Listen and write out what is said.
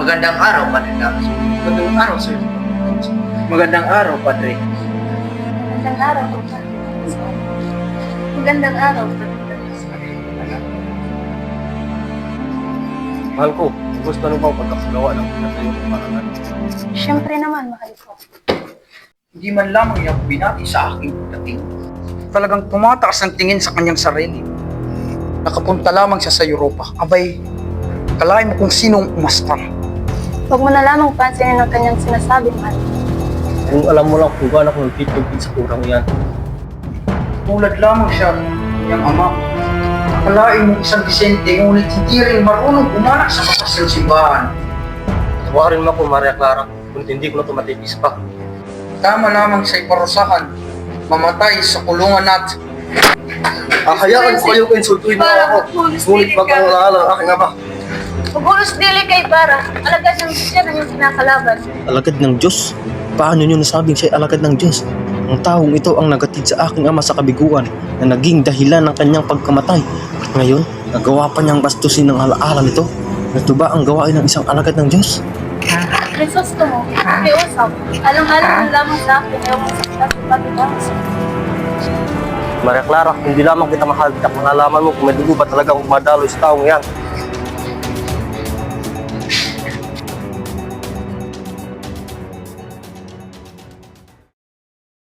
Magandang araw, Padre Damaso. Magandang araw, sir. Magandang araw, Padre. Magandang araw, Padre. Magandang araw, Padre. Mahal ko, gusto mo ba pagkakagawa ng pinatayo ng parangal? Siyempre naman, mahal ko. Hindi man lamang niya ako binati sa aking dating. Talagang tumataas ang tingin sa kanyang sarili. Nakapunta lamang siya sa Europa. Abay, kalahin mo kung sinong umasta. Huwag mo na lamang pansinin ang kanyang sinasabi, mahal. Kung alam mo lang kung gaano kung nagtitipid sa kurang yan. Tulad lamang siya ng kanyang ama. Akalain mo isang disente, ngunit hindi rin marunong umanak sa batas ng simbahan. Tawarin mo ako, Maria Clara, kung hindi ko na tumatipis pa. Tama lamang siya'y parusahan, mamatay sa kulungan natin. Hayaan ko kayo insultuin mo ako. Ngunit pag-alala ang aking ama. Magulos dili kay para, alagad ng siya na yung kinakalaban. Alagad ng Diyos? Paano nyo nasabing siya'y alagad ng Diyos? Ang taong ito ang nagatid sa aking ama sa kabiguan na naging dahilan ng kanyang pagkamatay. At ngayon, nagawa pa niyang bastusin ng alaala nito. Ito ba ang gawain ng isang alagad ng Diyos? Krisos to mo, kiusap. Alang-alang mo lamang sa akin, ayaw mo sa pagkakasip. Maria Clara, hindi lamang kita mahal at malalaman mo kung may dugo ba talagang madaloy sa taong yan.